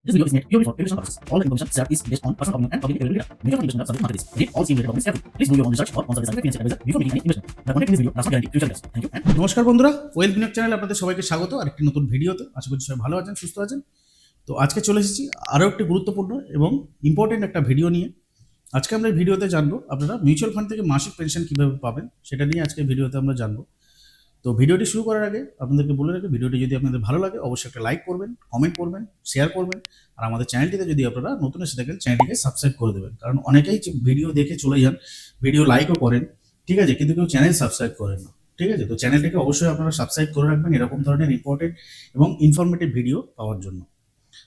This video is made purely for educational purposes. All the information shared is based on personal opinion and public availability. Mutual fund investment are subject to market risk. Read all scheme related documents carefully. Please do your own research or consult a scientific financial advisor before making any investment. The content in this video does not guarantee future results. Thank you and নমস্কার বন্ধুরা, well বিনিয়োগ চ্যানেলে আপনাদের সবাইকে স্বাগত আর একটি নতুন ভিডিওতে। আশা করি সবাই ভালো আছেন, সুস্থ আছেন। তো আজকে চলে এসেছি আরও একটি গুরুত্বপূর্ণ এবং ইম্পর্টেন্ট একটা ভিডিও নিয়ে। আজকে আমরা এই ভিডিওতে জানবো আপনারা মিউচুয়াল ফান্ড থেকে মাসিক পেনশন কীভাবে পাবেন, সেটা নিয়ে আজকে ভিডিওতে আমরা জানবো। তো ভিডিওটি শুরু করার আগে আপনাদেরকে বলে রাখি, ভিডিওটি যদি আপনাদের ভালো লাগে অবশ্যই একটা লাইক করবেন, কমেন্ট করবেন, শেয়ার করবেন। আর আমাদের চ্যানেলটিতে যদি আপনারা নতুন এসে থাকেন চ্যানেলটিকে সাবস্ক্রাইব করে দেবেন, কারণ অনেকেই ভিডিও দেখে চলে যান, ভিডিও লাইকও করেন, ঠিক আছে, কিন্তু কেউ চ্যানেল সাবস্ক্রাইব করেন না, ঠিক আছে। তো চ্যানেলটিকে অবশ্যই আপনারা সাবস্ক্রাইব করে রাখবেন এরকম ধরনের ইম্পর্টেন্ট এবং ইনফরমেটিভ ভিডিও পাওয়ার জন্য।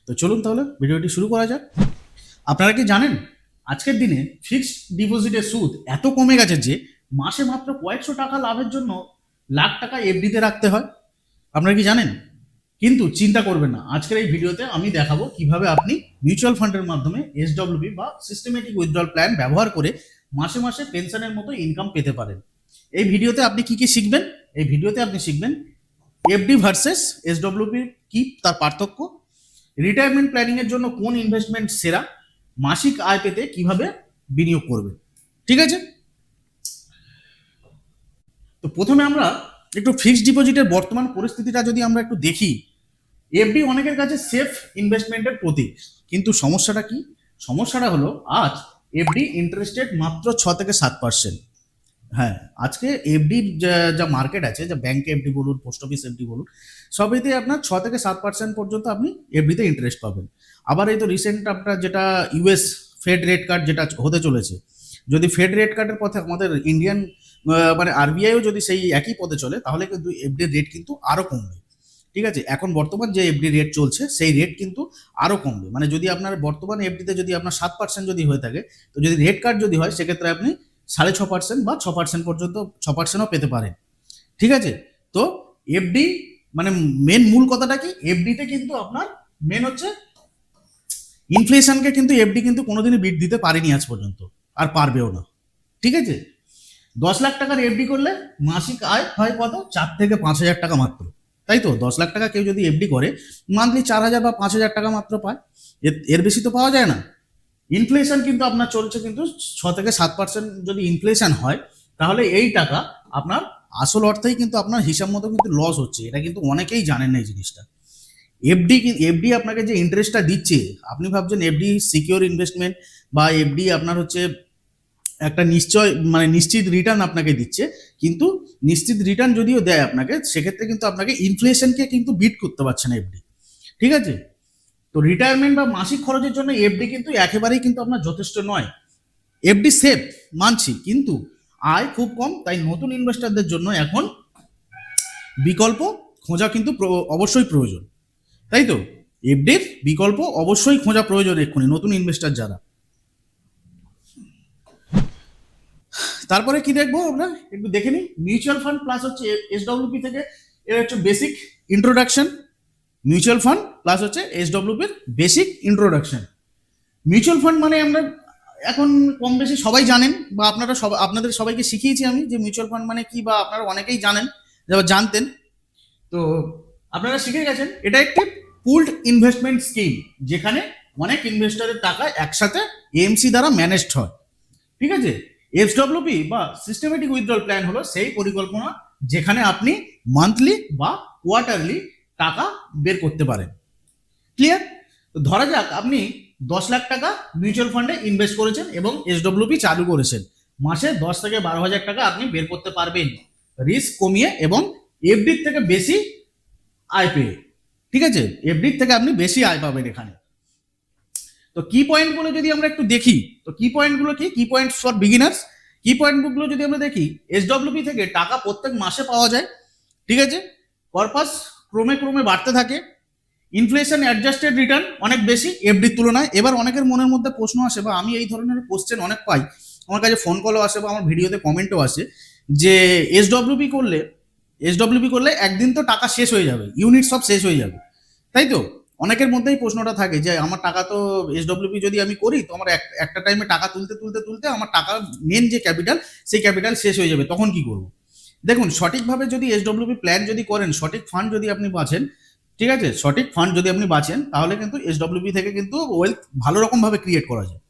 তো চলুন তাহলে ভিডিওটি শুরু করা যাক। আপনারা কি জানেন আজকের দিনে ফিক্সড ডিপোজিটের সুদ এত কমে গেছে যে মাসে মাত্র কয়েকশো টাকা লাভের জন্য লাখ টাকা এফডিতে রাখতে হয়? আপনারা কি জানেন? কিন্তু চিন্তা করবেন না, আজকের এই ভিডিওতে আমি দেখাবো কিভাবে আপনি মিউচুয়াল ফান্ডের মাধ্যমে এসডব্লিউপি বা সিস্টেমেটিক উইথড্রল প্ল্যান ব্যবহার করে মাসে মাসে পেনশনের মতো ইনকাম পেতে পারেন। এই ভিডিওতে আপনি কি কি শিখবেন? এই ভিডিওতে আপনি শিখবেন এফডি ভার্সেস এসডব্লিউপি কি, তার পার্থক্য, রিটায়ারমেন্ট প্ল্যানিং এর জন্য কোন ইনভেস্টমেন্ট সেরা, মাসিক আয় পেতে কিভাবে বিনিয়োগ করবেন, ঠিক আছে। তো প্রথমে আমরা একটু ফিক্সড ডিপোজিটের বর্তমান পরিস্থিতিটা যদি আমরা একটু দেখি, এফডি অনেকের কাছে সেফ ইনভেস্টমেন্টের প্রতীক, কিন্তু সমস্যাটা কি? সমস্যাটা হলো আজ এফডি ইন্টারেস্ট রেট মাত্র 6 থেকে 7%। হ্যাঁ, আজকে এফডির যা মার্কেট আছে, যা ব্যাংকে এফডি বলুন, পোস্ট অফিস এফডি বলুন, সবেতে আপনার 6 থেকে 7% পর্যন্ত আপনি এফডিতে ইন্টারেস্ট পাবেন। আবার এই তো রিসেন্ট আপনার যেটা ইউএস ফেড রেট কাট যেটা হতে চলেছে, যদি ফেড রেট কাটের পথে আমাদের ইন্ডিয়ান মানে আরবিআইও যদি সেই একই পথে চলে, তাহলে কিন্তু এফডির রেট কিন্তু আরও কমবে, ঠিক আছে। এখন বর্তমান যে এফডি রেট চলছে সেই রেট কিন্তু আরও কমবে। মানে যদি আপনার বর্তমান এফডিতে যদি আপনার 7% যদি হয়ে থাকে, তো যদি রেট কাট যদি হয় সেক্ষেত্রে আপনি 6.5% বা 6% পর্যন্ত 6%ও পেতে পারেন, ঠিক আছে। তো এফডি মানে মেন মূল কথাটা কি, এফডিতে কিন্তু আপনার মেন হচ্ছে ইনফ্লেশনকে কিন্তু এফডি কিন্তু কোনোদিনই বিট দিতে পারেনি আজ পর্যন্ত, আর পারবেও না, ঠিক আছে। 10 লাখ টাকার এফডি করলে মাসিক আয় হয় কত? 4 থেকে 5 হাজার টাকা মাত্র, তাই তো। 10 লাখ টাকা কেউ যদি এফডি করে মান্থলি 4,000 বা 5,000 টাকা মাত্র পায়, এর বেশি তো পাওয়া যায় না। ইনফ্লেশন কিন্তু আপনার চলছে কিন্তু 6 থেকে 7% যদি ইনফ্লেশন হয়, তাহলে এই টাকা আপনার আসল অর্থেই কিন্তু আপনার হিসাব মতো কিন্তু লস হচ্ছে। এটা কিন্তু অনেকেই জানেন না এই জিনিসটা। এফডি আপনাকে যে ইন্টারেস্টটা দিচ্ছে, আপনি ভাবছেন এফডি সিকিউর ইনভেস্টমেন্ট বা এফডি আপনার হচ্ছে একটা নিশ্চিত রিটার্ন আপনাকে দিচ্ছে, কিন্তু নিশ্চিত রিটার্ন যদিও দেয় আপনাকে, সেক্ষেত্রে কিন্তু আপনাকে ইনফ্লেশনকে কিন্তু বিট করতে পারছে না এফডি, ঠিক আছে। তো রিটায়ারমেন্ট বা মাসিক খরচের জন্য এফডি কিন্তু একেবারেই কিন্তু আপনার যথেষ্ট নয়। এফডি সেফ মানছি, কিন্তু আয় খুব কম, তাই নতুন ইনভেস্টরদের জন্য এখন বিকল্প খোঁজা কিন্তু অবশ্যই প্রয়োজন, তাই তো। এফডির বিকল্প অবশ্যই খোঁজা প্রয়োজন এক্ষুনি নতুন ইনভেস্টর যারা। তারপরে কি দেখবো আমরা একটু দেখে নিই, মিউচুয়াল ফান্ড প্লাস হচ্ছে এসডব্লিউপি থেকে এর হচ্ছে basic introduction. Mutual fund plus হচ্ছে এসডব্লিউপির বেসিক ইন্ট্রোডাকশন। মিউচুয়াল ফান্ড মানে আমরা এখন কম বেশি সবাই জানেন, বা আপনাদের সবাইকে শিখিয়েছি আমি যে মিউচুয়াল ফান্ড মানে কি, বা আপনারা অনেকেই জানেন, যারা জানতেন। তো আপনারা শিখে গেছেন, এটা একটি পুলড ইনভেস্টমেন্ট স্কিম, যেখানে অনেক ইনভেস্টরের টাকা একসাথে এএমসি দ্বারা ম্যানেজড হয়, ঠিক আছে। এসডব্লিউপি বা সিস্টেমেটিক উইথড্রল প্ল্যান হলো সেই পরিকল্পনা যেখানে আপনি মান্থলি বা কোয়ার্টারলি টাকা বের করতে পারেন, ক্লিয়ার। তো ধরা যাক আপনি 10 লাখ টাকা মিউচুয়াল ফান্ডে ইনভেস্ট করেছেন এবং এসডব্লিউপি চালু করেছেন, মাসে 10 থেকে 12,000 টাকা আপনি বের করতে পারবেন রিস্ক কমিয়ে এবং এফডির থেকে বেশি আয় পেয়ে, ঠিক আছে। এফডির থেকে আপনি বেশি আয় পাবেন এখানে। তো কি পয়েন্টগুলো যদি আমরা একটু দেখি, তো কি পয়েন্টগুলো কি পয়েন্টস ফর বিগিনার্স, কি পয়েন্টগুলো যদি আমরা দেখি, এসডব্লিউপি থেকে টাকা প্রত্যেক মাসে পাওয়া যায়, ঠিক আছে। পারপাস ক্রমে ক্রমে বাড়তে থাকে, ইনফ্লেশন অ্যাডজাস্টেড রিটার্ন অনেক বেশি এফডির তুলনায়। এবার অনেকের মনের মধ্যে প্রশ্ন আসে, বা আমি এই ধরনের কোশ্চেন অনেক পাই, আমার কাছে ফোন কলও আসে বা আমার ভিডিওতে কমেন্টও আসে, যে এসডব্লিউপি করলে একদিন তো টাকা শেষ হয়ে যাবে, ইউনিট সব শেষ হয়ে যাবে, তাই তো। অনেকের মধ্যেই প্রশ্নটা থাকে যে আমার টাকা তো এসডব্লিউপি যদি আমি করি, তো আমার একটা টাইমে টাকা তুলতে আমার টাকা মেন যে ক্যাপিটাল, সেই ক্যাপিটাল শেষ হয়ে যাবে, তখন কি করব? দেখুন, সঠিকভাবে যদি এসডব্লিউপি প্ল্যান যদি করেন, সঠিক ফান্ড যদি আপনি বাছেন, ঠিক আছে, সঠিক ফান্ড যদি আপনি বাঁচেন তাহলে কিন্তু এসডব্লিউপি থেকে কিন্তু ওয়েলথ ভালো রকম ভাবে ক্রিয়েট করা যায়।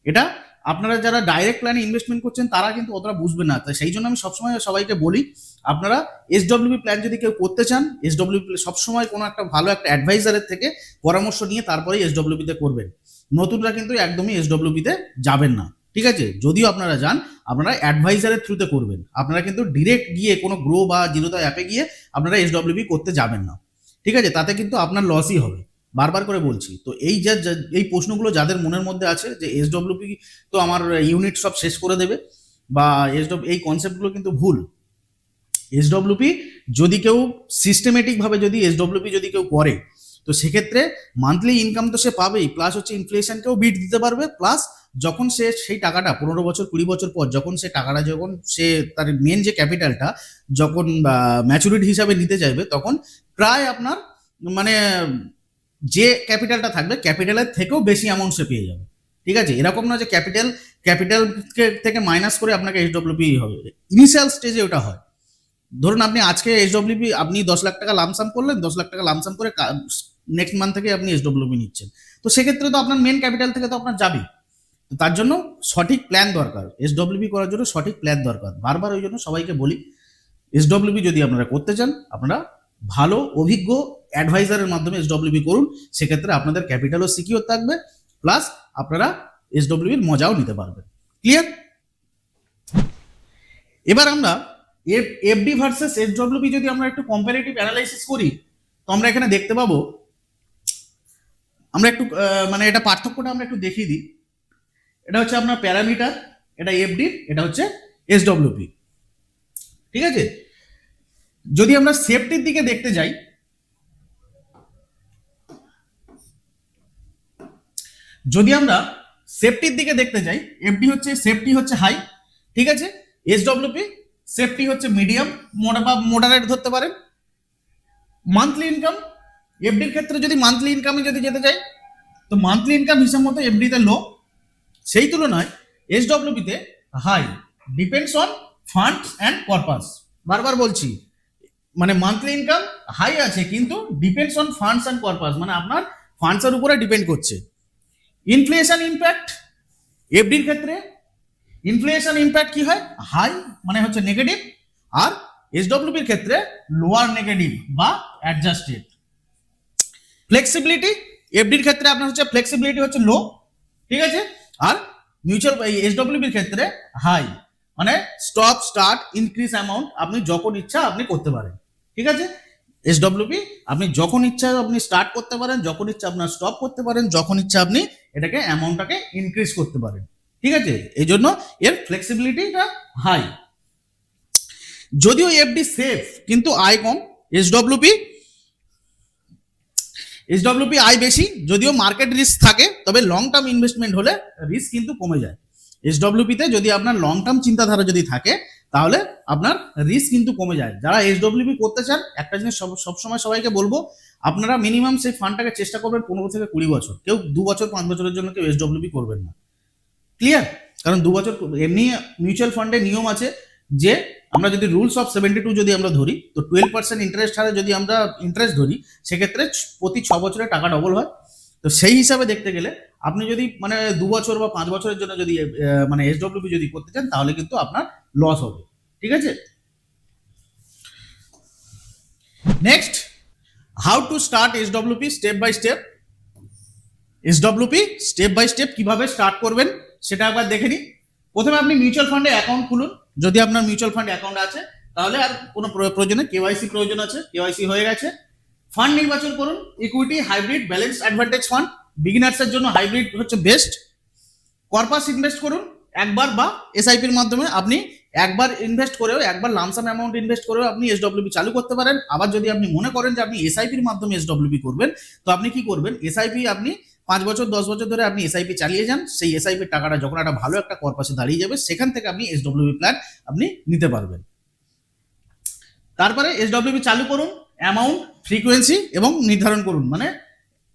এটা আপনারা যারা ডাইরেক্ট প্ল্যানে ইনভেস্টমেন্ট করছেন তারা কিন্তু অতটা বুঝবে না, তাই সেই জন্য আমি সবসময় সবাইকে বলি আপনারা এসডব্লিউপি প্ল্যান যদি কেউ করতে চান, এসডব্লিউপি সবসময় কোনো একটা ভালো একটা অ্যাডভাইজারের থেকে পরামর্শ নিয়ে তারপরেই এসডব্লিউপিতে করবেন। নতুনরা কিন্তু একদমই এসডব্লিউপিতে যাবেন না, ঠিক আছে? যদিও আপনারা যান, আপনারা অ্যাডভাইজারের থ্রুতে করবেন। আপনারা কিন্তু ডিরেক্ট গিয়ে কোনো গ্রো বা জিরোদা অ্যাপে গিয়ে আপনারা এসডব্লিউপি করতে যাবেন না, ঠিক আছে? তাতে কিন্তু আপনার লসই হবে, বারবার করে বলছি। তো এই প্রশ্নগুলো যাদের মনের মধ্যে আছে যে এসডব্লিউপি তো আমার ইউনিট সব শেষ করে দেবে বা এই কনসেপ্টগুলো কিন্তু ভুল। এসডব্লিউপি যদি কেউ সিস্টেমেটিকভাবে যদি এসডব্লিউপি যদি কেউ করে, তো সেক্ষেত্রে মান্থলি ইনকাম তো সে পাবেই, প্লাস হচ্ছে ইনফ্লেশনকেও বিট দিতে পারবে, প্লাস যখন সে সেই টাকাটা 15 বছর 20 বছর পর যখন সে টাকাটা যখন সে তার মেন যে ক্যাপিটালটা যখন ম্যাচুরিটি হিসাবে নিতে চাইবে, তখন প্রায় আপনার মানে যে ক্যাপিটালটা থাকবে ক্যাপিটালের থেকেও বেশি অ্যামাউন্ট সে পেয়ে যাবে, ঠিক আছে? এরকম না যে ক্যাপিটাল থেকে মাইনাস করে আপনাকে এসডব্লিউপি হবে, ইনিশিয়াল স্টেজে ওটা হয়। ধরুন আপনি আজকে এসডব্লিউপি আপনি 10 লাখ টাকা লামসাম করলেন, 10 লাখ টাকা লামসাম করে নেক্সট মান্থ থেকে আপনি এসডব্লিউপি নিচ্ছেন, তো সেক্ষেত্রে তো আপনার মেন ক্যাপিটাল থেকে তো আপনার যাবেই। তো তার জন্য সঠিক প্ল্যান দরকার, এসডব্লিউপি করার জন্য সঠিক প্ল্যান দরকার। বারবার ওই জন্য সবাইকে বলি এসডব্লিউপি যদি আপনারা করতে চান, আপনারা ভালো অভিজ্ঞ অ্যাডভাইজারের মাধ্যমে এসডব্লিউপি করুন, সেক্ষেত্রে আপনাদের ক্যাপিটালও সিকিউর থাকবে, প্লাস আপনারা এসডব্লিউপির মজাও নিতে পারবেন। ক্লিয়ার? এবার আমরা এফডি ভার্সেস এসডব্লিউপি যদি আমরা একটু কম্পারেটিভ অ্যানালাইসিস করি, তো আমরা এখানে দেখতে পাবো, আমরা একটু মানে এটা পার্থক্যটা আমরা একটু দেখিয়ে দিই। এটা হচ্ছে আপনার প্যারামিটার, এটা এফডি, এটা হচ্ছে এসডব্লিউপি, ঠিক আছে? যদি আমরা সেফটির দিকে দেখতে যাই, যদি আমরা সেফটির দিকে দেখতে যাই, এফডি হচ্ছে সেফটি হচ্ছে হাই, ঠিক আছে? এসডব্লিউপি সেফটি হচ্ছে মিডিয়াম বা মডারেট ধরতে পারেন। মান্থলি ইনকাম, এফডির ক্ষেত্রে যদি মান্থলি ইনকামে যদি যেতে চাই, তো মান্থলি ইনকাম হিসাব মতো এফডিতে লো, সেই তুলনায় এসডব্লিউপিতে high, depends on funds and purpose. বারবার বলছি, মানে মান্থলি ইনকাম হাই আছে কিন্তু depends on funds and purpose, মানে আপনার ফান্ডসের উপরে ডিপেন্ড করছে। ইনফ্লেশন ইম্প্যাক্ট, এফডির ক্ষেত্রে ইনফ্লেশন ইম্প্যাক্ট কি হয়? হাই, মানে হচ্ছে নেগেটিভ, আর এসডব্লিউপির ক্ষেত্রে লোয়ার নেগেটিভ বা অ্যাডজাস্টেড। ফ্লেক্সিবিলিটি, এফডির ক্ষেত্রে আপনার হচ্ছে ফ্লেক্সিবিলিটি হচ্ছে লো, ঠিক আছে? আর মিউচুয়াল এসডব্লিউপির ক্ষেত্রে হাই, মানে স্টপ স্টার্ট ইনক্রিজ অ্যামাউন্ট আপনি যখন ইচ্ছা আপনি করতে পারেন, ঠিক আছে? এসডব্লিউপি আপনি যখন ইচ্ছা আপনি স্টার্ট করতে পারেন, যখন ইচ্ছা আপনার স্টপ করতে পারেন, যখন ইচ্ছা আপনি এটাকে অ্যামাউন্টটাকে ইনক্রিজ করতে পারেন, ঠিক আছে? এই জন্য এর ফ্লেক্সিবিলিটিটা হাই। যদিও এফডি সেফ কিন্তু আয় কম, এসডব্লিউপি আয় বেশি, যদিও মার্কেট রিস্ক থাকে, তবে লং টার্ম ইনভেস্টমেন্ট হলে রিস্ক কিন্তু কমে যায়। এসডব্লিউপিতে যদি আপনার লং টার্ম চিন্তাধারা যদি থাকে তাহলে আপনার রিস্ক কিন্তু কমে যায়। যারা এসডব্লিউপি করতে চান, একটা জিনিস সবসময় সবাইকে বলবো, আপনারা মিনিমাম সেই ফান্ডটাকে চেষ্টা করবেন 15 থেকে 20 বছর, কেউ 2 বছর 5 বছরের জন্য কেউ এসডব্লিউপি করবেন না। ক্লিয়ার? কারণ 2 বছর এমনি মিউচুয়াল ফান্ডে নিয়ম আছে যে আমরা যদি রুলস অফ 72 যদি আমরা ধরি, তো 12% ইন্টারেস্ট হারে যদি আমরা ইন্টারেস্ট ধরি, সেক্ষেত্রে প্রতি 6 বছরে টাকা ডবল হয়। তো সেই হিসাবে দেখতে গেলে আপনি যদি মানে 2 বছর বা 5 বছরের জন্য যদি মানে এসডব্লিউপি যদি করতে চান, তাহলে কিন্তু আপনার লস হবে, ঠিক আছে? Next, how to start SWP step by step. SWP step by step কিভাবে স্টার্ট করবেন সেটা একবার দেখে নিন। প্রথমে আপনি মিউচুয়াল ফান্ডে অ্যাকাউন্ট খুলুন, যদি আপনার মিউচুয়াল ফান্ড অ্যাকাউন্ট আছে তাহলে আর কোনো প্রয়োজনে কেওয়াইসি প্রয়োজন আছে, কেওয়াইসি হয়ে গেছে। ফান্ড নির্বাচন করুন, equity, hybrid, balance advantage fund. বিগিনার্সের জন্য হাইব্রিড হচ্ছে বেস্ট। কর্পাস ইনভেস্ট করুন একবার বা এসআইপির মাধ্যমে আপনি একবার ইনভেস্ট করেও, একবার লামসাম অ্যামাউন্ট ইনভেস্ট করেও আপনি এসডব্লিউপি চালু করতে পারেন। আবার যদি আপনি মনে করেন যে আপনি এসআইপির মাধ্যমে এসডব্লিউপি করবেন, তো আপনি কি করবেন, এসআইপি আপনি 5 বছর 10 বছর ধরে আপনি এসআইপি চালিয়ে যান, সেই এসআইপির টাকাটা যখন একটা ভালো একটা কর্পাসে দাঁড়িয়ে যাবে, সেখান থেকে আপনি এসডব্লিউপি প্ল্যান আপনি নিতে পারবেন। তারপরে এসডব্লিউপি চালু করুন, অ্যামাউন্ট, ফ্রিকোয়েন্সি এবং নির্ধারণ করুন, মানে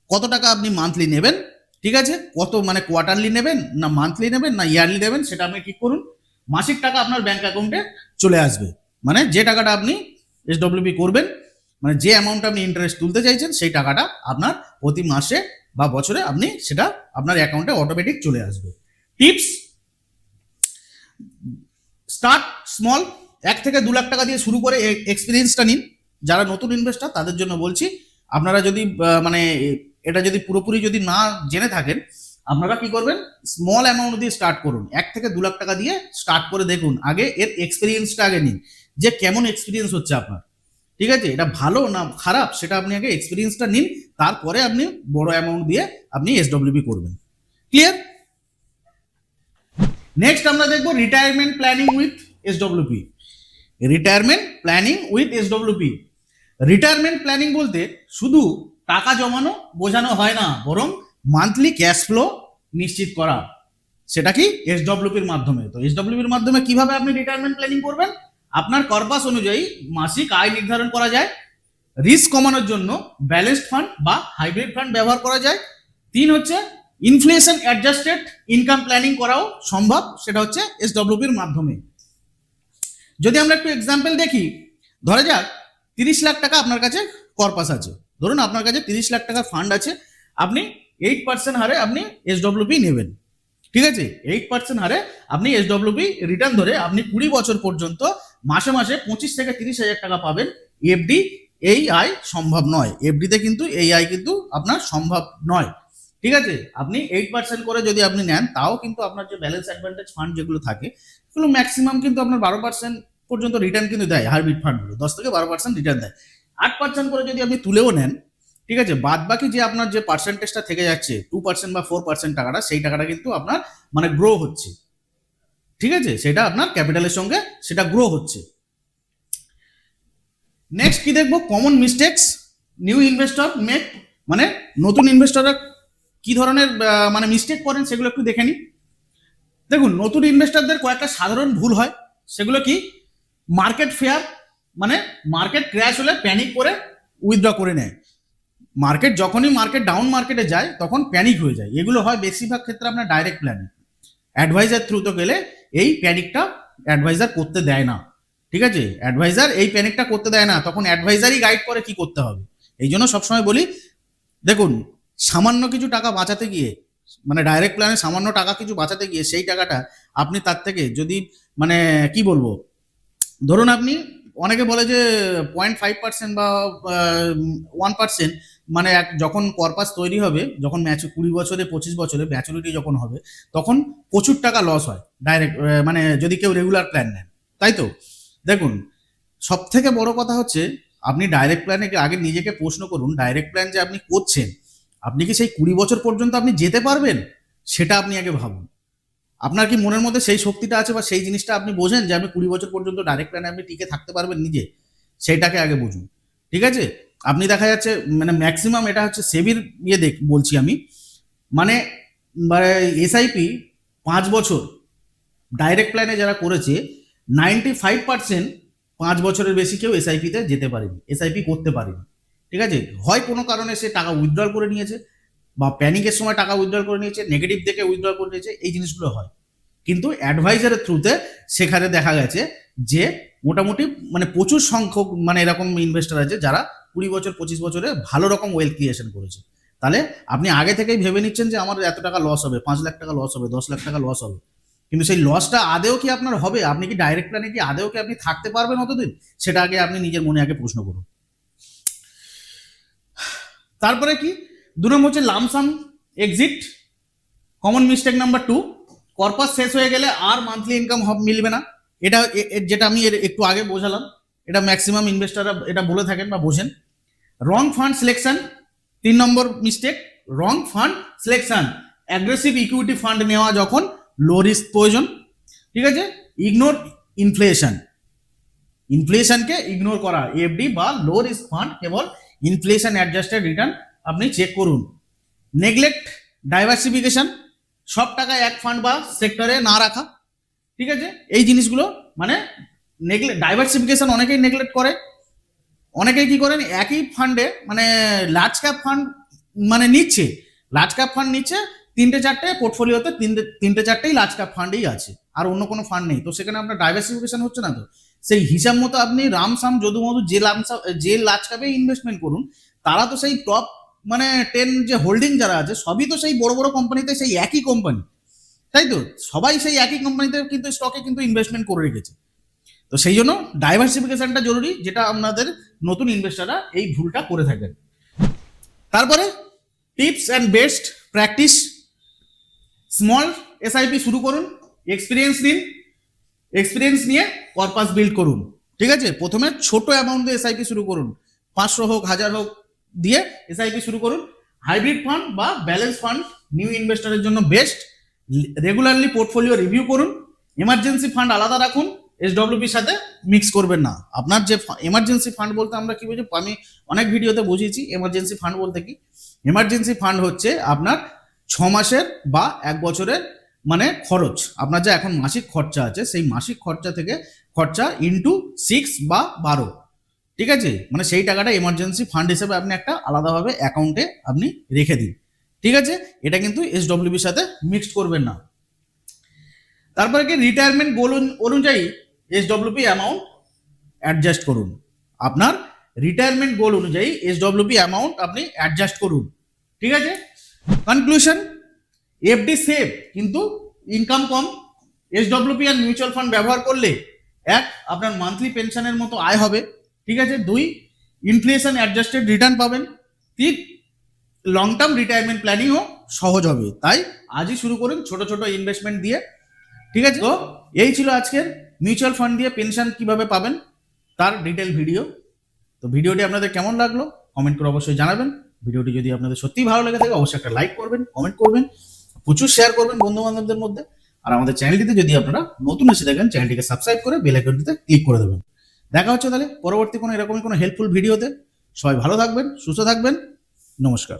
কত টাকা আপনি মান্থলি নেবেন, ঠিক আছে? কত মানে কোয়ার্টারলি নেবেন না মান্থলি নেবেন না ইয়ারলি নেবেন, সেটা আপনি ঠিক করুন। মাসিক টাকা আপনার ব্যাংক অ্যাকাউন্টে চলে আসবে, মানে যে টাকাটা আপনি এসডব্লিউপি করবেন মানে যে অ্যামাউন্ট আপনি ইন্টারেস্ট তুলতে চাইছেন সেই টাকাটা আপনার প্রতি মাসে বা বছরে আপনি সেটা আপনার অ্যাকাউন্টে অটোমেটিক চলে আসবে। টিপস, স্টার্ট স্মল, 1 থেকে 2 লাখ টাকা দিয়ে শুরু করে এক্সপিরিয়েন্সটা নিন। যারা নতুন ইনভেস্টর তাদের জন্য বলছি, আপনারা যদি মানে এটা যদি পুরোপুরি যদি না জেনে থাকেন, আপনারা কি করবেন, স্মল অ্যামাউন্ট দিয়ে স্টার্ট করুন। 1 থেকে 2 লাখ টাকা দিয়ে স্টার্ট করে দেখুন, আগে এর এক্সপিরিয়েন্সটা আগে নিন, যে কেমন এক্সপিরিয়েন্স হচ্ছে আপনার। ঠিক আছে, এটা ভালো না খারাপ সেটা আপনি আগে এক্সপিরিয়েন্সটা নিন, তারপরে আপনি বড় অ্যামাউন্ট দিয়ে আপনি এসডব্লিউপি করবেন। ক্লিয়ার? নেক্সট আমরা দেখবো retirement planning with SWP. Retirement planning with SWP. Retirement planning বলতে শুধু টাকা জমানো বোঝানো হয় না, বরং মান্থলি ক্যাশ ফ্লো নিশ্চিত করা, সেটা কি এসডব্লিউপির মাধ্যমে। তো এসডব্লিউপির মাধ্যমে কিভাবে আপনি রিটায়ারমেন্ট প্ল্যানিং করবেন, আপনার কর্পাস অনুযায়ী মাসিক আয় নির্ধারণ করা যায়, রিস্ক কমানোর জন্য ব্যালেন্সড ফান্ড বা হাইব্রিড ফান্ড ব্যবহার করা যায়। 3 হচ্ছে ইনফ্লেশন অ্যাডজাস্টেড ইনকাম প্ল্যানিং করাও সম্ভব, সেটা হচ্ছে এসডব্লিউপির মাধ্যমে। যদি আমরা একটু এক্সাম্পল দেখি, ধরা যাক 30 লাখ টাকা আপনার কাছে কর্পাস আছে, ধরুন আপনার কাছে 30 লাখ টাকার ফান্ড আছে, আপনি 8% হারে আপনি এসডব্লিউপি নেবেন। ঠিক আছে, 8% হারে আপনি এসডব্লিউপি রিটার্ন ধরে আপনি 20 বছর পর্যন্ত মাসে মাসে 25 থেকে 30 হাজার টাকা পাবেন। এফডি এই আয় সম্ভব নয়, এফডিতে কিন্তু এই আয় কিন্তু আপনার সম্ভব নয়। ঠিক আছে, আপনি 8% করে যদি আপনি নেন, তাও কিন্তু আপনার যে ব্যালেন্স অ্যাডভান্টেজ ফান্ড যেগুলো থাকে সেগুলো ম্যাক্সিমাম কিন্তু আপনার 12% পর্যন্ত রিটার্ন কিন্তু দেয়। হাইব্রিড ফান্ডগুলো 10 থেকে 12% রিটার্ন দেয়। 8% করে যদি আপনি তুলেও নেন, ঠিক আছে, বাদ বাকি যে আপনার যে পার্সেন্টেজটা থেকে যাচ্ছে 2% বা 4% টাকাটা, সেই টাকাটা কিন্তু আপনার মানে গ্রো হচ্ছে। ঠিক আছে, সেটা আপনার ক্যাপিটালের সঙ্গে সেটা গ্রো হচ্ছে। নেক্সট কি দেখবো, common mistakes new investor make, মানে নতুন ইনভেস্টররা কি ধরনের মানে মিস্টেক করেন সেগুলো একটু দেখে নিই। দেখুন, নতুন ইনভেস্টরদের কয়েকটা সাধারণ ভুল হয়, সেগুলো কি, মার্কেট ফেয়ার, মানে মার্কেট ক্র্যাশ হলে প্যানিক করে উইথড্র করে নেয়। যখনই মার্কেট ডাউন মার্কেটে যায় তখন প্যানিক হয়ে যায়, এগুলো হয় বেশিরভাগ ক্ষেত্রে আপনার ডাইরেক্ট প্ল্যানিং। অ্যাডভাইজার থ্রুতে গেলে এই প্যানিকটা অ্যাডভাইজার করতে দেয় না। ঠিক আছে, অ্যাডভাইজার এই প্যানিকটা করতে দেয় না, তখন অ্যাডভাইজারই গাইড করে কি করতে হবে। এই জন্য সবসময় বলি, দেখুন, সামান্য কিছু টাকা বাঁচাতে গিয়ে, মানে ডাইরেক্ট প্ল্যানে সামান্য টাকা কিছু বাঁচাতে গিয়ে সেই টাকাটা আপনি তার থেকে যদি মানে কি বলবো, ধরুন আপনি, অনেকে বলে যে 0.5% বা 1%, মানে যখন কর্পাস তৈরি হবে, যখন 20 বছরে 25 বছরে ম্যাচুরিটি যখন হবে, তখন প্রচুর টাকা লস হয় ডাইরেক্ট, মানে যদি কেউ রেগুলার প্ল্যান নেন, তাই তো। দেখুন, সব থেকে বড় কথা হচ্ছে, আপনি ডাইরেক্ট প্ল্যানে আগে নিজেকে প্রশ্ন করুন, ডাইরেক্ট প্ল্যান যে আপনি করছেন, আপনি কি সেই 20 বছর পর্যন্ত আপনি যেতে পারবেন, সেটা আপনি আগে ভাবুন। আপনার কি মনের মধ্যে সেই শক্তিটা আছে বা সেই জিনিসটা আপনি বোঝেন যে আপনি 20 বছর পর্যন্ত ডাইরেক্ট প্ল্যানে আপনি টিকে থাকতে পারবেন নিজে, সেইটাকে আগে বুঝুন। ঠিক আছে, আপনি দেখা যাচ্ছে মানে ম্যাক্সিমাম এটা হচ্ছে সেবির বলছি আমি, মানে এসআইপি 5 বছর ডাইরেক্ট প্ল্যানে যারা করেছে, 95% 5 বছরের বেশি কেউ এসআইপিতে যেতে পারেনি, এসআইপি করতে পারেনি। ঠিক আছে, হয় কোনো কারণে সে টাকা উইথড্রল করে নিয়েছে, বা প্যানিকের সময় টাকা উইথড্রল করে নিয়েছে, নেগেটিভ দেখে উইথড্রল করে নিয়েছে, এই জিনিসগুলো হয়। কিন্তু অ্যাডভাইজারের থ্রুতে সেখানে দেখা গেছে যে মোটামুটি মানে প্রচুর সংখ্যক মানে এরকম ইনভেস্টর আছে যারা 20 বছর 25 বছরে ভালো রকম ওয়েলথ ক্রিয়েশন করেছে। তাহলে আপনি আগে থেকেই ভেবে নিচ্ছেন যে আমার এত টাকা লস হবে, 5 লাখ টাকা লস হবে, 10 লাখ টাকা লস হবে, কিন্তু সেই লসটা আদেও কি আপনার হবে, আপনি কি ডাইরেক্ট প্ল্যানে কি আদেও কি আপনি থাকতে পারবেন অতদিন, সেটা আগে আপনি নিজের মনে আগে প্রশ্ন করুন। তারপরে কি, 2 নম্বর হচ্ছে lump sum exit, common mistake number 2, corpus শেষ হয়ে গেলে আর মান্থলি ইনকাম মিলবে না। এটা যেটা আমি একটু আগে বোঝালাম, এটা ম্যাক্সিমাম ইনভেস্টাররা এটা বলে থাকেন বা বোঝেন। Wrong fund selection, 3 number mistake, wrong fund selection, aggressive equity fund নেওয়া যখন লো রিস্ক প্রয়োজন। ঠিক আছে, ইগনোর ইনফ্লেশন, ইনফ্লেশনকে ইগনোর করা, এফডি বা লো রিস্ক ফান্ড কেবল ইনফ্লেশন অ্যাডজাস্টেড রিটার্ন আপনি চেক করুন। নেগলেক্ট ডাইভার্সিফিকেশন, সব টাকা এক ফান্ড বা সেক্টরে না রাখা। ঠিক আছে, এই জিনিসগুলো মানে ডাইভার্সিফিকেশন অনেকেই নেগলেক্ট করে। অনেকেই কি করেন, একই ফান্ডে মানে লার্জ ক্যাপ ফান্ড মানে নিচ্ছে, লার্জ ক্যাপ ফান্ড নিচ্ছে 3-4টে পোর্টফোলিওতে, 3-4টেই লার্জ ক্যাপ ফান্ডেই আছে, আর অন্য কোনো ফান্ড নেই, তো সেখানে আপনার ডাইভার্সিফিকেশন হচ্ছে না। তো সেই হিসাব মতো আপনি রামসাম যদুমধু যে লার্জ ক্যাপে ইনভেস্টমেন্ট করুন, তারা তো সেই টপ মানে 10 যে হোল্ডিং যারা আছে সবই তো সেই বড় বড় কোম্পানিতে, সেই একই কোম্পানি, তাই তো সবাই সেই একই কোম্পানিতে কিন্তু স্টকে কিন্তু ইনভেস্টমেন্ট করে রেখেছে। তো সেই জন্য ডাইভার্সিফিকেশনটা জরুরি, যেটা আপনাদের নতুন ইনভেস্টাররা এই ভুলটা করে থাকেন। তারপরে tips and best practice, small SIP শুরু করুন, এক্সপিরিয়েন্স নিন, এক্সপিরিয়েন্স নিয়ে পারপাস বিল্ড করুন। ঠিক আছে, প্রথমে ছোট অ্যামাউন্ট দিয়ে এসআইপি শুরু করুন, 500 হোক 1000 হোক দিয়ে এসআইপি শুরু করুন। হাইব্রিড ফান্ড বা ব্যালেন্স ফান্ড নিউ ইনভেস্টরের জন্য বেস্ট। রেগুলারলি পোর্টফোলিও রিভিউ করুন। এমার্জেন্সি ফান্ড আলাদা রাখুন, এসডব্লিউপির সাথে মিক্স করবেন না। আপনার যে এমার্জেন্সি ফান্ড বলতে আমরা কি বুঝি, আমি অনেক ভিডিওতে বুঝিয়েছি এমার্জেন্সি ফান্ড বলতে কি। এমার্জেন্সি ফান্ড হচ্ছে আপনার 6 মাসের বা 1 বছরের মানে খরচ, আপনার যে এখন মাসিক খরচা আছে সেই মাসিক খরচা থেকে খরচা ইন্টু 6 বা 12, ঠিক আছে, মানে সেই টাকাটা এমার্জেন্সি ফান্ড হিসেবে আপনি একটা আলাদাভাবে অ্যাকাউন্টে আপনি রেখে দিন। ঠিক আছে, এটা কিন্তু এসডব্লিউপির সাথে মিক্সড করবেন না। তারপরে কি রিটায়ারমেন্ট গোল অনুযায়ী এসডব্লিউপি অ্যামাউন্ট অ্যাডজাস্ট করুন। আপনার রিটায়ারমেন্ট গোল অনুযায়ী এসডব্লিউপি অ্যামাউন্ট আপনি অ্যাডজাস্ট করুন। ঠিক আছে, কনক্লুশন, এফডি সেফ কিন্তু ইনকাম কম। এসডব্লিউপি আর মিউচুয়াল ফান্ড ব্যবহার করলে 1 আপনার মান্থলি পেনশনের মতো আয় হবে। ঠিক আছে, 2 ইনফ্লেশন অ্যাডজাস্টেড রিটার্ন পাবেন। 3 লং টার্ম রিটায়ারমেন্ট প্ল্যানিংও সহজ হবে। তাই আজই শুরু করুন ছোট ছোট ইনভেস্টমেন্ট দিয়ে। ঠিক আছে, তো এই ছিল আজকের মিউচুয়াল ফান্ড দিয়ে পেনশন কিভাবে পাবেন তার ডিটেল ভিডিও। তো ভিডিওটি আপনাদের কেমন লাগলো কমেন্ট করে অবশ্যই জানাবেন। ভিডিওটি যদি আপনাদের সত্যিই ভালো লেগে থাকে অবশ্যই একটা লাইক করবেন, কমেন্ট করবেন, প্রচুর শেয়ার করবেন বন্ধু বান্ধবদের মধ্যে। আর আমাদের চ্যানেলটিতে যদি আপনারা নতুন এসে থাকেন চ্যানেলটিকে সাবস্ক্রাইব করে বেল আইকনটিতে ক্লিক করে দেবেন। দেখা হচ্ছে তাহলে পরবর্তী কোনো এরকমই কোনো হেল্পফুল ভিডিওতে। সবাই ভালো থাকবেন, সুস্থ থাকবেন, নমস্কার।